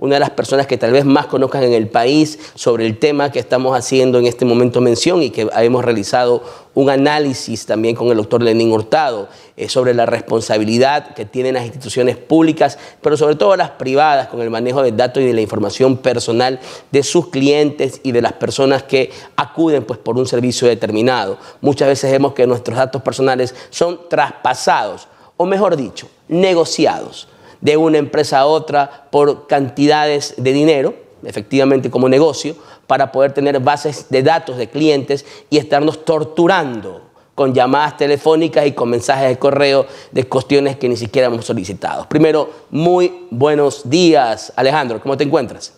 una de las personas que tal vez más conozcan en el país sobre el tema que estamos haciendo en este momento mención y que hemos realizado un análisis también con el doctor Lenín Hurtado sobre la responsabilidad que tienen las instituciones públicas, pero sobre todo las privadas, con el manejo de datos y de la información personal de sus clientes y de las personas que acuden pues, por un servicio determinado. Muchas veces vemos que nuestros datos personales son traspasados, o mejor dicho, negociados de una empresa a otra por cantidades de dinero, efectivamente como negocio, para poder tener bases de datos de clientes y estarnos torturando con llamadas telefónicas y con mensajes de correo de cuestiones que ni siquiera hemos solicitado. Primero, muy buenos días, Alejandro, ¿cómo te encuentras?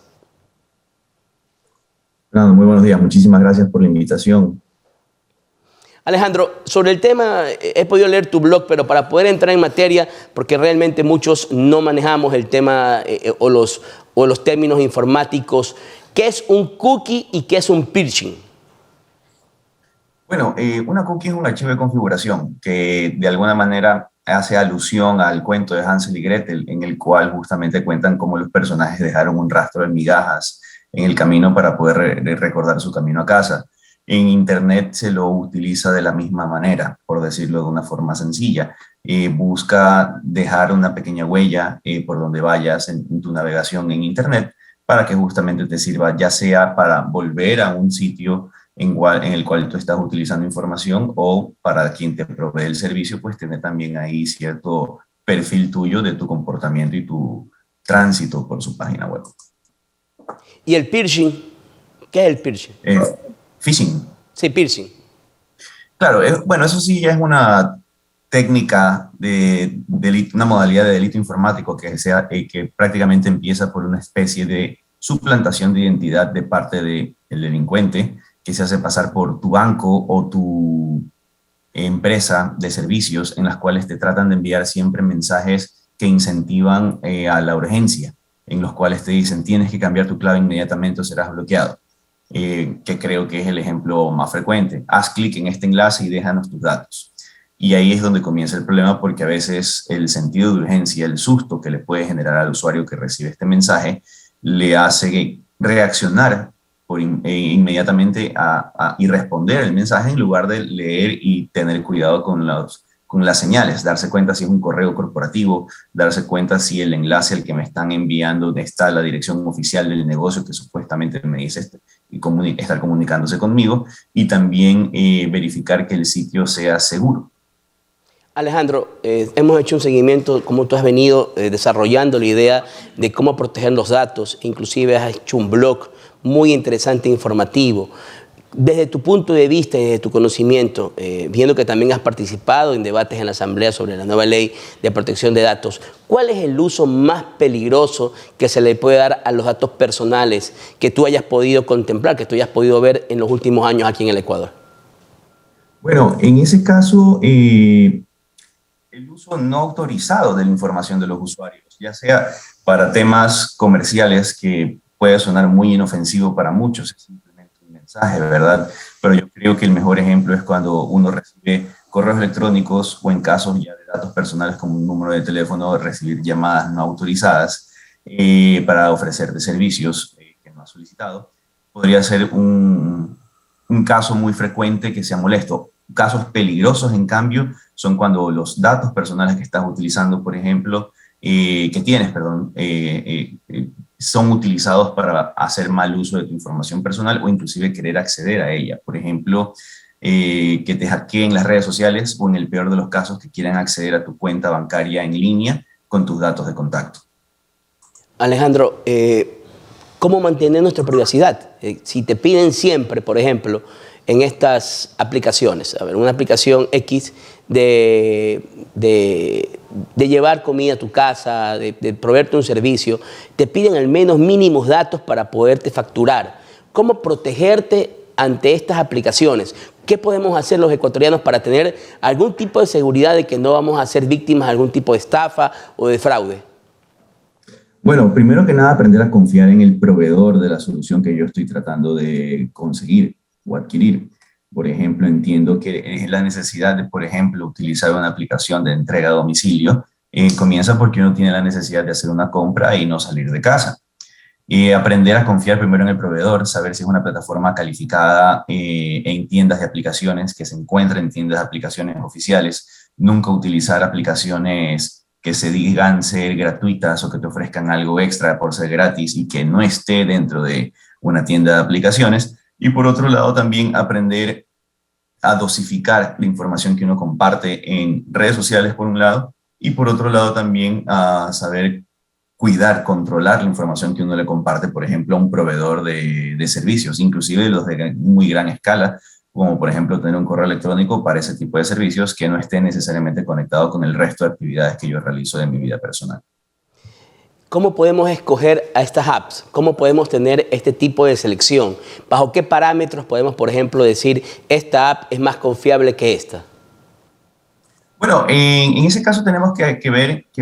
Fernando, muy buenos días, muchísimas gracias por la invitación. Alejandro, sobre el tema, he podido leer tu blog, pero para poder entrar en materia, porque realmente muchos no manejamos el tema o los términos informáticos, ¿qué es un cookie y qué es un phishing? Bueno, una cookie es un archivo de configuración que de alguna manera hace alusión al cuento de Hansel y Gretel, en el cual justamente cuentan cómo los personajes dejaron un rastro de migajas en el camino para poder recordar su camino a casa. En Internet se lo utiliza de la misma manera, por decirlo de una forma sencilla. Busca dejar una pequeña huella por donde vayas en tu navegación en Internet para que justamente te sirva ya sea para volver a un sitio en el cual tú estás utilizando información o para quien te provee el servicio, pues tener también ahí cierto perfil tuyo de tu comportamiento y tu tránsito por su página web. ¿Y el phishing? ¿Qué es el phishing? Phishing. Sí, phishing. Claro, bueno, eso sí ya es una técnica de delito, una modalidad de delito informático que prácticamente empieza por una especie de suplantación de identidad de parte del delincuente que se hace pasar por tu banco o tu empresa de servicios en las cuales te tratan de enviar siempre mensajes que incentivan a la urgencia, en los cuales te dicen tienes que cambiar tu clave inmediatamente o serás bloqueado. Que creo que es el ejemplo más frecuente. Haz clic en este enlace y déjanos tus datos. Y ahí es donde comienza el problema porque a veces el sentido de urgencia, el susto que le puede generar al usuario que recibe este mensaje, le hace reaccionar inmediatamente y responder el mensaje en lugar de leer y tener cuidado con las señales, darse cuenta si es un correo corporativo, darse cuenta si el enlace al que me están enviando está la dirección oficial del negocio que supuestamente me dice estar comunicándose conmigo y también verificar que el sitio sea seguro. Alejandro, hemos hecho un seguimiento, como tú has venido desarrollando la idea de cómo proteger los datos, inclusive has hecho un blog muy interesante e informativo. Desde tu punto de vista y desde tu conocimiento, viendo que también has participado en debates en la Asamblea sobre la nueva ley de protección de datos, ¿cuál es el uso más peligroso que se le puede dar a los datos personales que tú hayas podido contemplar, que tú hayas podido ver en los últimos años aquí en el Ecuador? Bueno, en ese caso, el uso no autorizado de la información de los usuarios, ya sea para temas comerciales que puede sonar muy inofensivo para muchos, mensaje, ¿verdad? Pero yo creo que el mejor ejemplo es cuando uno recibe correos electrónicos o en casos ya de datos personales como un número de teléfono, recibir llamadas no autorizadas para ofrecerte servicios que no has solicitado. Podría ser un caso muy frecuente que sea molesto. Casos peligrosos, en cambio, son cuando los datos personales que estás utilizando, por ejemplo, son utilizados para hacer mal uso de tu información personal o inclusive querer acceder a ella. Por ejemplo, que te hackeen las redes sociales o en el peor de los casos que quieran acceder a tu cuenta bancaria en línea con tus datos de contacto. Alejandro, ¿cómo mantener nuestra privacidad? Si te piden siempre, por ejemplo, en estas aplicaciones, a ver, una aplicación X de llevar comida a tu casa, de proveerte un servicio, te piden al menos mínimos datos para poderte facturar. ¿Cómo protegerte ante estas aplicaciones? ¿Qué podemos hacer los ecuatorianos para tener algún tipo de seguridad de que no vamos a ser víctimas de algún tipo de estafa o de fraude? Bueno, primero que nada, aprender a confiar en el proveedor de la solución que yo estoy tratando de conseguir o adquirir. Por ejemplo, entiendo que la necesidad de, por ejemplo, utilizar una aplicación de entrega a domicilio comienza porque uno tiene la necesidad de hacer una compra y no salir de casa. Y aprender a confiar primero en el proveedor, saber si es una plataforma calificada en tiendas de aplicaciones, que se encuentra en tiendas de aplicaciones oficiales. Nunca utilizar aplicaciones que se digan ser gratuitas o que te ofrezcan algo extra por ser gratis y que no esté dentro de una tienda de aplicaciones. Y por otro lado, también aprender a dosificar la información que uno comparte en redes sociales, por un lado, y por otro lado también a saber cuidar, controlar la información que uno le comparte, por ejemplo, a un proveedor de servicios, inclusive los de muy gran escala, como por ejemplo tener un correo electrónico para ese tipo de servicios que no esté necesariamente conectado con el resto de actividades que yo realizo de mi vida personal. ¿Cómo podemos escoger a estas apps? ¿Cómo podemos tener este tipo de selección? ¿Bajo qué parámetros podemos, por ejemplo, decir esta app es más confiable que esta? Bueno, en ese caso tenemos que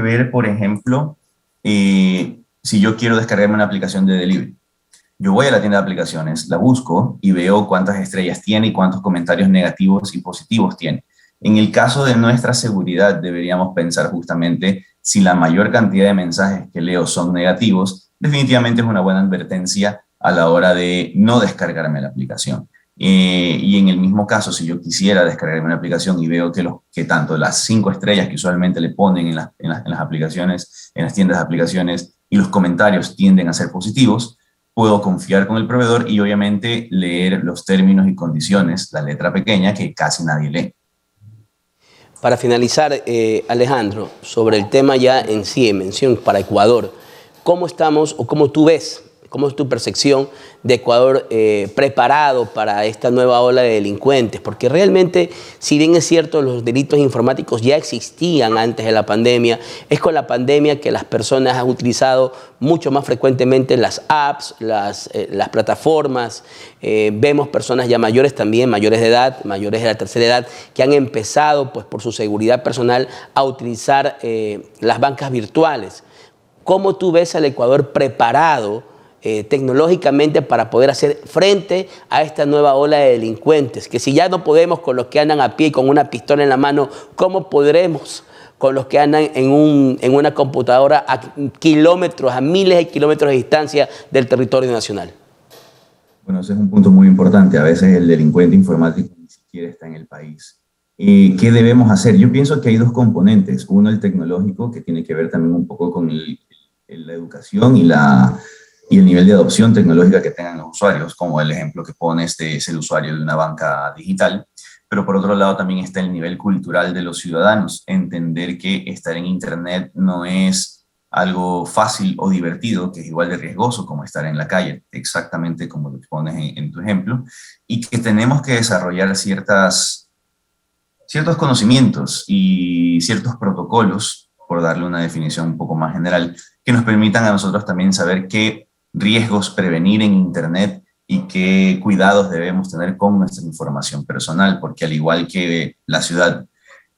ver, por ejemplo, si yo quiero descargarme una aplicación de delivery. Yo voy a la tienda de aplicaciones, la busco y veo cuántas estrellas tiene y cuántos comentarios negativos y positivos tiene. En el caso de nuestra seguridad, deberíamos pensar justamente si la mayor cantidad de mensajes que leo son negativos, definitivamente es una buena advertencia a la hora de no descargarme la aplicación. Y en el mismo caso, si yo quisiera descargarme una aplicación y veo que tanto las 5 estrellas que usualmente le ponen en las aplicaciones, en las tiendas de aplicaciones, y los comentarios tienden a ser positivos, puedo confiar con el proveedor y obviamente leer los términos y condiciones, la letra pequeña que casi nadie lee. Para finalizar, Alejandro, sobre el tema ya en sí, en mención para Ecuador, ¿cómo estamos o cómo tú ves, cómo es tu percepción de Ecuador preparado para esta nueva ola de delincuentes? Porque realmente, si bien es cierto, los delitos informáticos ya existían antes de la pandemia, es con la pandemia que las personas han utilizado mucho más frecuentemente las apps, las plataformas. Vemos personas ya mayores también, mayores de edad, mayores de la tercera edad, que han empezado, pues por su seguridad personal, a utilizar las bancas virtuales. ¿Cómo tú ves al Ecuador preparado tecnológicamente para poder hacer frente a esta nueva ola de delincuentes? Que si ya no podemos con los que andan a pie y con una pistola en la mano, ¿cómo podremos con los que andan en una computadora a kilómetros, a miles de kilómetros de distancia del territorio nacional? Bueno, ese es un punto muy importante. A veces el delincuente informático ni siquiera está en el país. ¿Qué debemos hacer? Yo pienso que hay dos componentes. Uno, el tecnológico, que tiene que ver también un poco con la educación y el nivel de adopción tecnológica que tengan los usuarios, como el ejemplo que pone es el usuario de una banca digital. Pero por otro lado también está el nivel cultural de los ciudadanos, entender que estar en Internet no es algo fácil o divertido, que es igual de riesgoso como estar en la calle, exactamente como lo pones en tu ejemplo, y que tenemos que desarrollar ciertos conocimientos y ciertos protocolos, por darle una definición un poco más general, que nos permitan a nosotros también saber qué riesgos prevenir en Internet y qué cuidados debemos tener con nuestra información personal, porque al igual que la ciudad,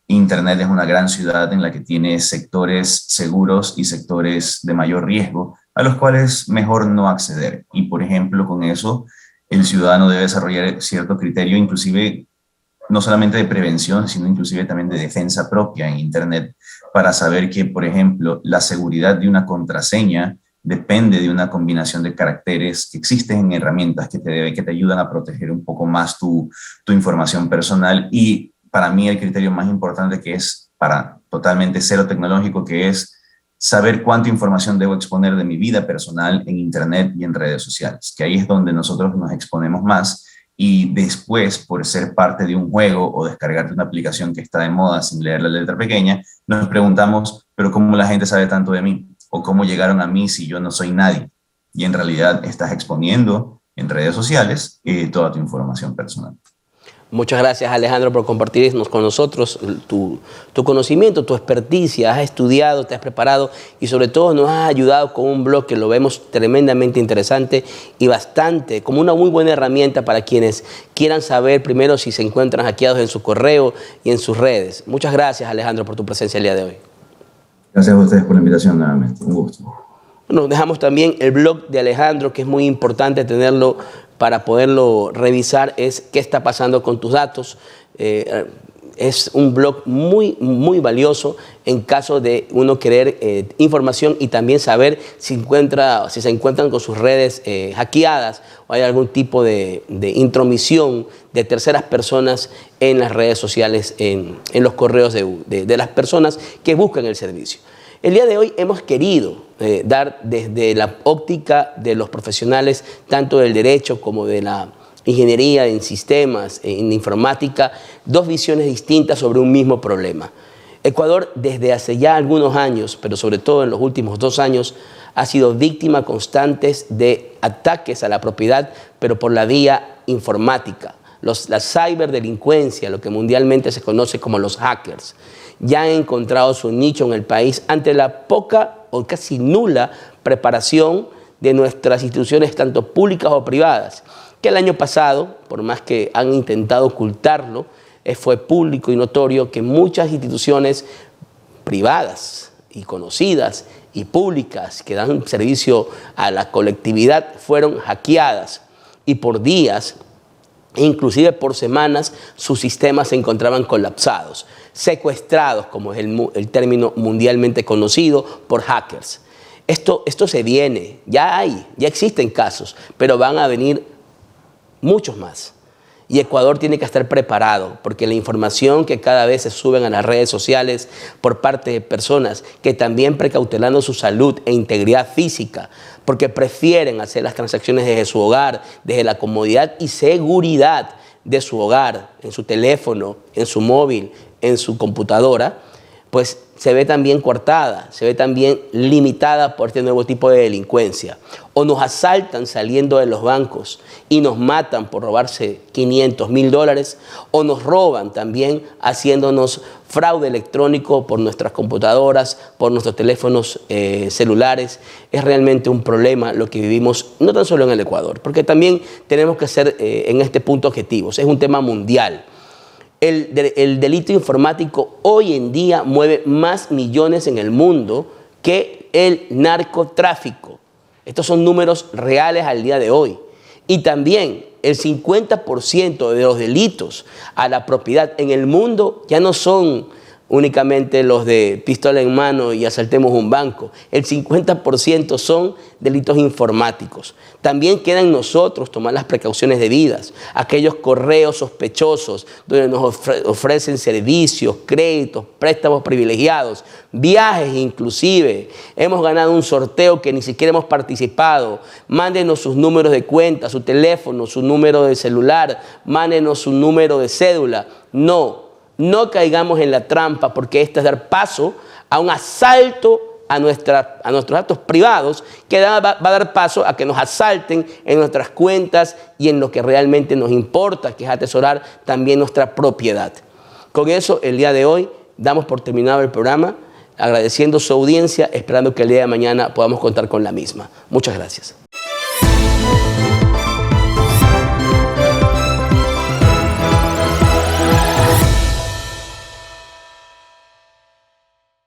Internet es una gran ciudad en la que tiene sectores seguros y sectores de mayor riesgo, a los cuales mejor no acceder. Y por ejemplo, con eso, el ciudadano debe desarrollar cierto criterio, inclusive no solamente de prevención, sino inclusive también de defensa propia en Internet, para saber que, por ejemplo, la seguridad de una contraseña depende de una combinación de caracteres que existen en herramientas que te ayudan a proteger un poco más tu información personal. Y para mí el criterio más importante, que es para totalmente cero tecnológico, que es saber cuánta información debo exponer de mi vida personal en Internet y en redes sociales, que ahí es donde nosotros nos exponemos más. Y después, por ser parte de un juego o descargarte una aplicación que está de moda sin leer la letra pequeña, nos preguntamos, pero ¿cómo la gente sabe tanto de mí? ¿O cómo llegaron a mí si yo no soy nadie? Y en realidad estás exponiendo en redes sociales toda tu información personal. Muchas gracias, Alejandro, por compartirnos con nosotros tu conocimiento, tu experticia. Has estudiado, te has preparado y sobre todo nos has ayudado con un blog que lo vemos tremendamente interesante y bastante, como una muy buena herramienta para quienes quieran saber primero si se encuentran hackeados en su correo y en sus redes. Muchas gracias, Alejandro, por tu presencia el día de hoy. Gracias a ustedes por la invitación nuevamente. Un gusto. Bueno, dejamos también el blog de Alejandro, que es muy importante tenerlo para poderlo revisar, es qué está pasando con tus datos. es un blog muy, muy valioso en caso de uno querer información y también saber si se encuentran con sus redes hackeadas o hay algún tipo de intromisión de terceras personas en las redes sociales, en los correos de las personas que buscan el servicio. El día de hoy hemos querido dar desde la óptica de los profesionales, tanto del derecho como de la ingeniería en sistemas, en informática, dos visiones distintas sobre un mismo problema. Ecuador, desde hace ya algunos años, pero sobre todo en los últimos 2 años, ha sido víctima constantes de ataques a la propiedad, pero por la vía informática. La ciberdelincuencia, lo que mundialmente se conoce como los hackers, ya han encontrado su nicho en el país ante la poca o casi nula preparación de nuestras instituciones, tanto públicas o privadas, que el año pasado, por más que han intentado ocultarlo, fue público y notorio que muchas instituciones privadas y conocidas y públicas que dan servicio a la colectividad fueron hackeadas y por días, inclusive por semanas, sus sistemas se encontraban colapsados, secuestrados, como es el término mundialmente conocido, por hackers. Esto se viene, ya existen casos, pero van a venir muchos más. Y Ecuador tiene que estar preparado, porque la información que cada vez se suben a las redes sociales por parte de personas que también precautelando su salud e integridad física, porque prefieren hacer las transacciones desde su hogar, desde la comodidad y seguridad de su hogar, en su teléfono, en su móvil, en su computadora, pues se ve también coartada, se ve también limitada por este nuevo tipo de delincuencia. O nos asaltan saliendo de los bancos y nos matan por robarse 500, $1000, o nos roban también haciéndonos fraude electrónico por nuestras computadoras, por nuestros teléfonos celulares. Es realmente un problema lo que vivimos, no tan solo en el Ecuador, porque también tenemos que ser en este punto objetivos. Es un tema mundial. El delito informático hoy en día mueve más millones en el mundo que el narcotráfico. Estos son números reales al día de hoy. Y también el 50% de los delitos a la propiedad en el mundo ya no son únicamente los de pistola en mano y asaltemos un banco. El 50% son delitos informáticos. También queda en nosotros tomar las precauciones debidas. Aquellos correos sospechosos donde nos ofrecen servicios, créditos, préstamos privilegiados, viajes inclusive. Hemos ganado un sorteo que ni siquiera hemos participado. Mándenos sus números de cuenta, su teléfono, su número de celular, mándenos su número de cédula. No caigamos en la trampa, porque esto es dar paso a un asalto a nuestros datos privados que va a dar paso a que nos asalten en nuestras cuentas y en lo que realmente nos importa, que es atesorar también nuestra propiedad. Con eso, el día de hoy, damos por terminado el programa, agradeciendo su audiencia, esperando que el día de mañana podamos contar con la misma. Muchas gracias.